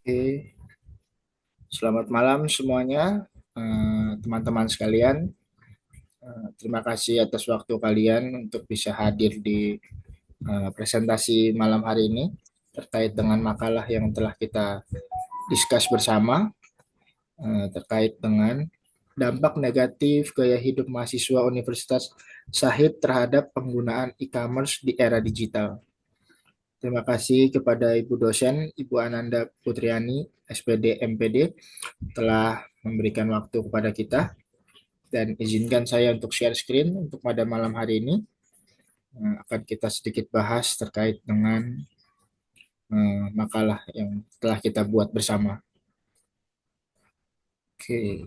Oke, selamat malam semuanya, teman-teman sekalian. Terima kasih atas waktu kalian untuk bisa hadir di presentasi malam hari ini terkait dengan makalah yang telah kita diskus bersama terkait dengan dampak negatif gaya hidup mahasiswa Universitas Syahid terhadap penggunaan e-commerce di era digital. Terima kasih kepada Ibu dosen, Ibu Ananda Putriani, SPD MPD, telah memberikan waktu kepada kita dan izinkan saya untuk share screen untuk pada malam hari ini. Akan kita sedikit bahas terkait dengan makalah yang telah kita buat bersama. Oke,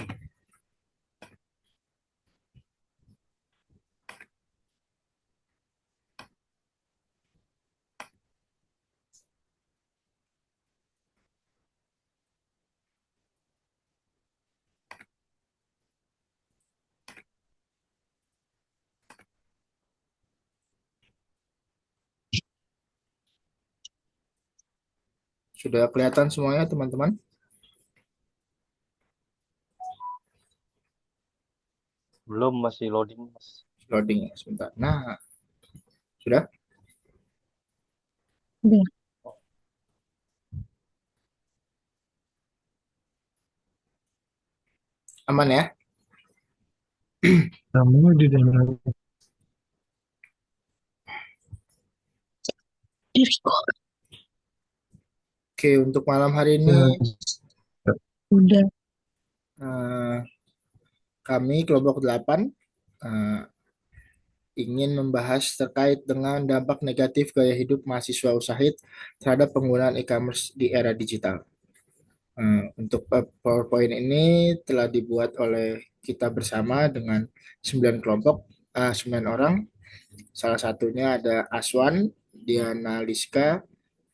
sudah kelihatan semuanya teman-teman? Belum, masih loading, Mas. Loading ya sebentar. Nah, sudah Udah, aman ya? kamu di dalam diriku. Oke, untuk malam hari ini Udah, eh, kami kelompok 8 eh, ingin membahas terkait dengan dampak negatif gaya hidup mahasiswa Usahid terhadap penggunaan e-commerce di era digital. Untuk PowerPoint ini telah dibuat oleh kita bersama dengan 9 kelompok, 9 orang. Salah satunya ada Aswan, Diana Liska,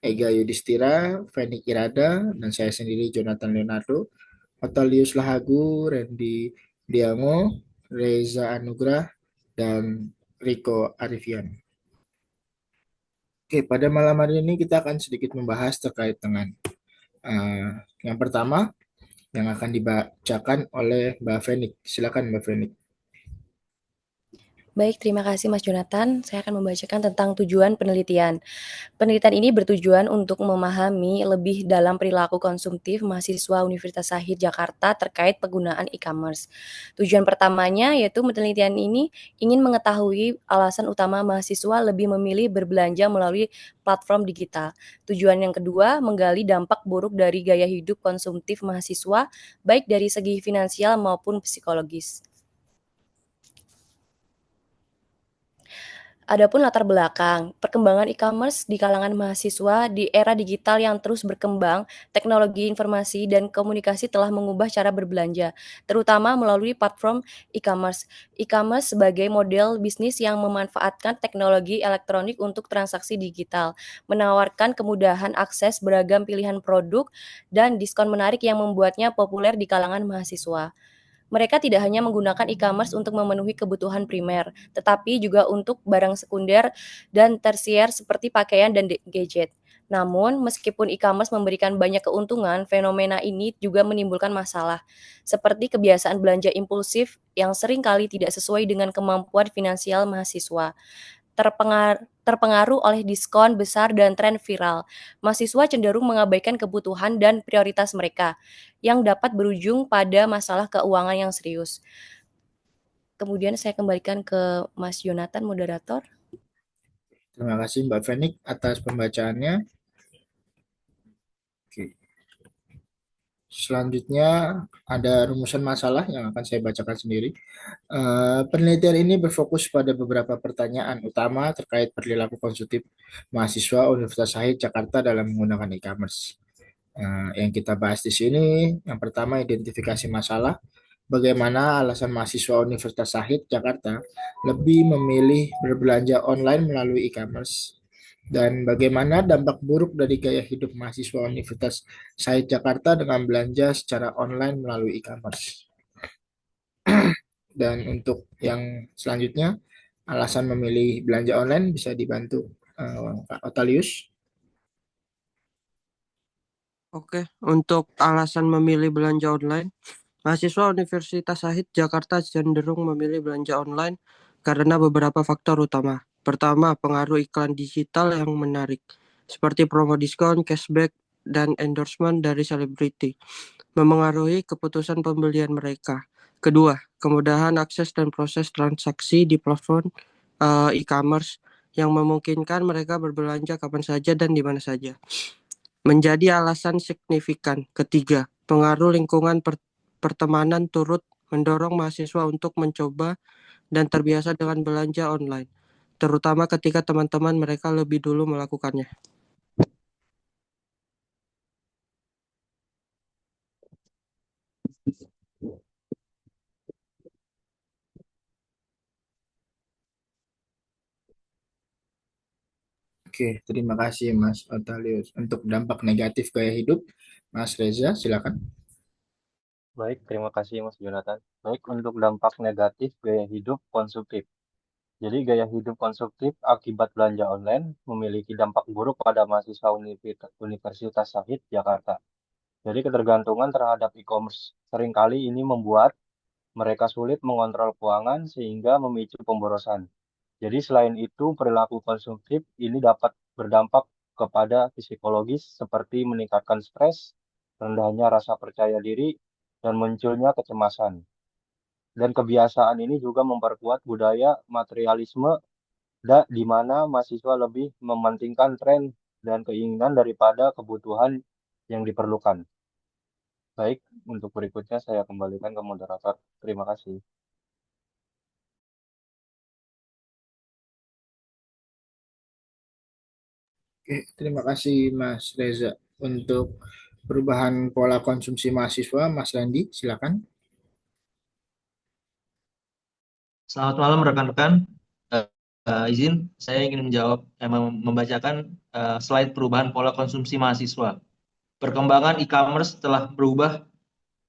Ega Yudhistira, Feni Irada, dan saya sendiri Jonathan Leonardo, Otalius Lahagu, Randy Diango, Reza Anugrah, dan Rico Arifian. Oke, pada malam hari ini kita akan sedikit membahas terkait dengan uh, yang pertama yang akan dibacakan oleh Mbak Fenik. Silakan Mbak Fenik. Baik, terima kasih Mas Jonathan. Saya akan membacakan tentang tujuan penelitian. Penelitian ini bertujuan untuk memahami lebih dalam perilaku konsumtif mahasiswa Universitas Shahid Jakarta terkait penggunaan e-commerce. Tujuan pertamanya yaitu penelitian ini ingin mengetahui alasan utama mahasiswa lebih memilih berbelanja melalui platform digital. Tujuan yang kedua, menggali dampak buruk dari gaya hidup konsumtif mahasiswa, baik dari segi finansial maupun psikologis. Adapun latar belakang, perkembangan e-commerce di kalangan mahasiswa di era digital yang terus berkembang, teknologi informasi dan komunikasi telah mengubah cara berbelanja, terutama melalui platform e-commerce. E-commerce sebagai model bisnis yang memanfaatkan teknologi elektronik untuk transaksi digital, menawarkan kemudahan akses beragam pilihan produk dan diskon menarik yang membuatnya populer di kalangan mahasiswa. Mereka tidak hanya menggunakan e-commerce untuk memenuhi kebutuhan primer, tetapi juga untuk barang sekunder dan tersier seperti pakaian dan gadget. Namun, meskipun e-commerce memberikan banyak keuntungan, fenomena ini juga menimbulkan masalah, seperti kebiasaan belanja impulsif yang seringkali tidak sesuai dengan kemampuan finansial mahasiswa terpengaruh oleh diskon besar dan tren viral. Mahasiswa cenderung mengabaikan kebutuhan dan prioritas mereka, yang dapat berujung pada masalah keuangan yang serius. Kemudian saya kembalikan ke Mas Jonathan, moderator. Terima kasih Mbak Fenik atas pembacaannya. Oke. Selanjutnya ada rumusan masalah yang akan saya bacakan sendiri. Penelitian ini berfokus pada beberapa pertanyaan utama terkait perilaku konsumtif mahasiswa Universitas Syahid Jakarta dalam menggunakan e-commerce. Yang kita bahas di sini, yang pertama identifikasi masalah, bagaimana alasan mahasiswa Universitas Syahid Jakarta lebih memilih berbelanja online melalui e-commerce, dan bagaimana dampak buruk dari gaya hidup mahasiswa Universitas Syahid Jakarta dengan belanja secara online melalui e-commerce. Dan untuk yang selanjutnya, alasan memilih belanja online bisa dibantu Kak Otalius. Oke, untuk alasan memilih belanja online, mahasiswa Universitas Syahid Jakarta cenderung memilih belanja online karena beberapa faktor utama. Pertama, pengaruh iklan digital yang menarik, seperti promo diskon, cashback, dan endorsement dari selebriti, memengaruhi keputusan pembelian mereka. Kedua, kemudahan akses dan proses transaksi di platform e-commerce yang memungkinkan mereka berbelanja kapan saja dan di mana saja menjadi alasan signifikan. Ketiga, pengaruh lingkungan pertemanan turut mendorong mahasiswa untuk mencoba dan terbiasa dengan belanja online, terutama ketika teman-teman mereka lebih dulu melakukannya. Oke, terima kasih Mas Otalius. Untuk dampak negatif gaya hidup, Mas Reza, silakan. Baik, terima kasih Mas Jonathan. Baik, untuk dampak negatif gaya hidup konsumtif. Jadi gaya hidup konsumtif akibat belanja online memiliki dampak buruk pada mahasiswa Universitas Syahid Jakarta. Jadi ketergantungan terhadap e-commerce seringkali ini membuat mereka sulit mengontrol keuangan sehingga memicu pemborosan. Jadi selain itu perilaku konsumtif ini dapat berdampak kepada psikologis seperti meningkatkan stres, rendahnya rasa percaya diri, dan munculnya kecemasan. Dan kebiasaan ini juga memperkuat budaya materialisme di mana mahasiswa lebih mementingkan tren dan keinginan daripada kebutuhan yang diperlukan. Baik, untuk berikutnya saya kembalikan ke moderator. Terima kasih. Oke, terima kasih Mas Reza. Untuk perubahan pola konsumsi mahasiswa, Mas Randi, silakan. Selamat malam rekan-rekan. Izin saya ingin membacakan slide perubahan pola konsumsi mahasiswa. Perkembangan e-commerce telah berubah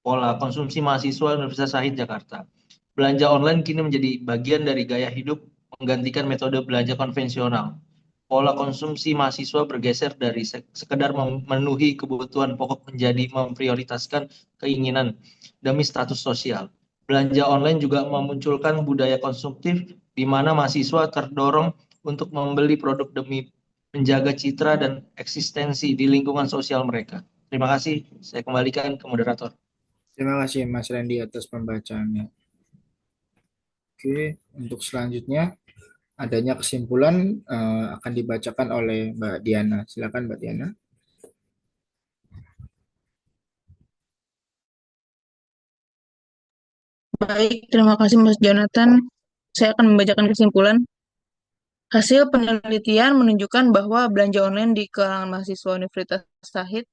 pola konsumsi mahasiswa Universitas Syahid Jakarta. Belanja online kini menjadi bagian dari gaya hidup, menggantikan metode belanja konvensional. Pola konsumsi mahasiswa bergeser dari sekedar memenuhi kebutuhan pokok menjadi memprioritaskan keinginan demi status sosial. Belanja online juga memunculkan budaya konsumtif di mana mahasiswa terdorong untuk membeli produk demi menjaga citra dan eksistensi di lingkungan sosial mereka. Terima kasih, saya kembalikan ke moderator. Terima kasih Mas Randi atas pembacaannya. Oke, untuk selanjutnya adanya kesimpulan akan dibacakan oleh Mbak Diana. Silakan Mbak Diana. Baik, terima kasih Mas Jonathan. Saya akan membacakan kesimpulan. Hasil penelitian menunjukkan bahwa belanja online di kalangan mahasiswa Universitas Syahid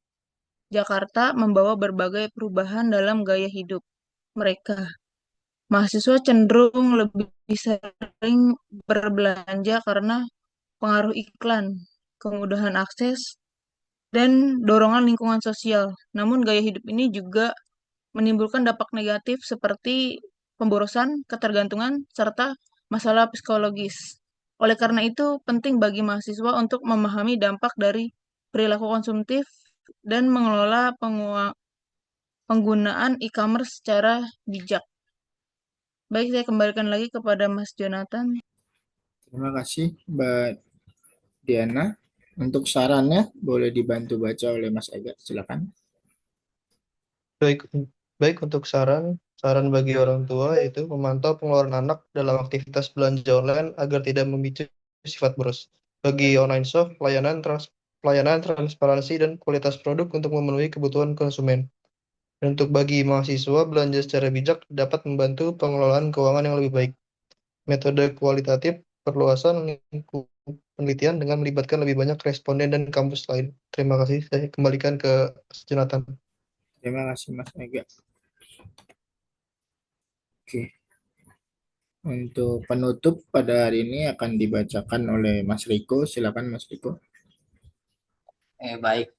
Jakarta membawa berbagai perubahan dalam gaya hidup mereka. Mahasiswa cenderung lebih sering berbelanja karena pengaruh iklan, kemudahan akses, dan dorongan lingkungan sosial. Namun gaya hidup ini juga menimbulkan dampak negatif seperti pemborosan, ketergantungan, serta masalah psikologis. Oleh karena itu, penting bagi mahasiswa untuk memahami dampak dari perilaku konsumtif dan mengelola penggunaan e-commerce secara bijak. Baik, saya kembalikan lagi kepada Mas Jonathan. Terima kasih Mbak Diana. Untuk sarannya boleh dibantu baca oleh Mas Ega. Silakan. Baik untuk saran bagi orang tua yaitu memantau pengeluaran anak dalam aktivitas belanja online agar tidak memicu sifat boros. Bagi online shop, pelayanan transparansi dan kualitas produk untuk memenuhi kebutuhan konsumen. Dan untuk bagi mahasiswa, belanja secara bijak dapat membantu pengelolaan keuangan yang lebih baik. Metode kualitatif perluasan lingkup penelitian dengan melibatkan lebih banyak responden dan kampus lain. Terima kasih. Saya kembalikan ke Jonathan. Terima kasih Mas Ega. Oke. Untuk penutup pada hari ini akan dibacakan oleh Mas Riko. Silakan Mas Riko. Baik,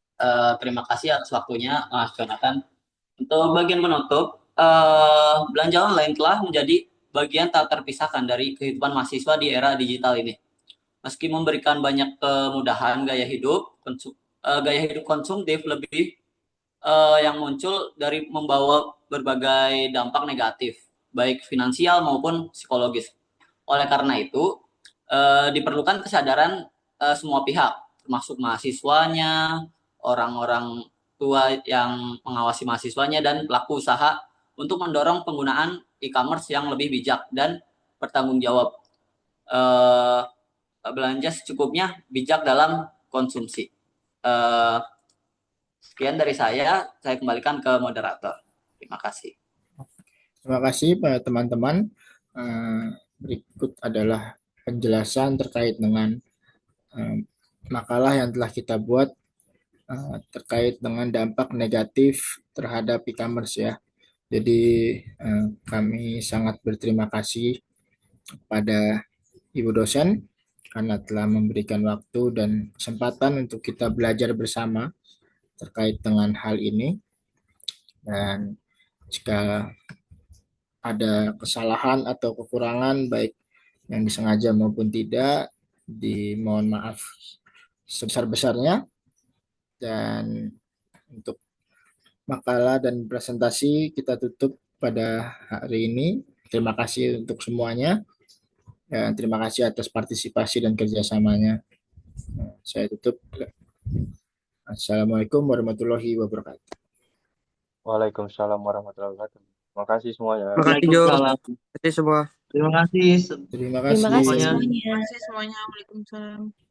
terima kasih atas waktunya Mas Jonathan. Untuk bagian penutup, belanja online telah menjadi bagian tak terpisahkan dari kehidupan mahasiswa di era digital ini. Meski memberikan banyak kemudahan gaya hidup konsumtif lebih yang muncul dari membawa berbagai dampak negatif, baik finansial maupun psikologis. Oleh karena itu, diperlukan kesadaran semua pihak, termasuk mahasiswanya, orang-orang tua yang mengawasi mahasiswanya, dan pelaku usaha untuk mendorong penggunaan e-commerce yang lebih bijak dan bertanggung jawab. Belanja secukupnya, bijak dalam konsumsi. Sekian dari saya kembalikan ke moderator. Terima kasih. Terima kasih teman-teman. Berikut adalah penjelasan terkait dengan makalah yang telah kita buat terkait dengan dampak negatif terhadap e-commerce ya. Jadi kami sangat berterima kasih kepada Ibu dosen karena telah memberikan waktu dan kesempatan untuk kita belajar bersama terkait dengan hal ini. Dan jika ada kesalahan atau kekurangan baik yang disengaja maupun tidak, dimohon maaf sebesar-besarnya. Dan untuk makalah dan presentasi kita tutup pada hari ini. Terima kasih untuk semuanya. Dan terima kasih atas partisipasi dan kerjasamanya. Saya tutup. Assalamualaikum warahmatullahi wabarakatuh. Waalaikumsalam warahmatullahi wabarakatuh. Terima kasih semuanya. Terima kasih Jo. Waalaikumsalam. Terima kasih semua. Terima kasih Terima Terima kasih kasih. semuanya. Terima semuanya. kasih semuanya. Waalaikumsalam.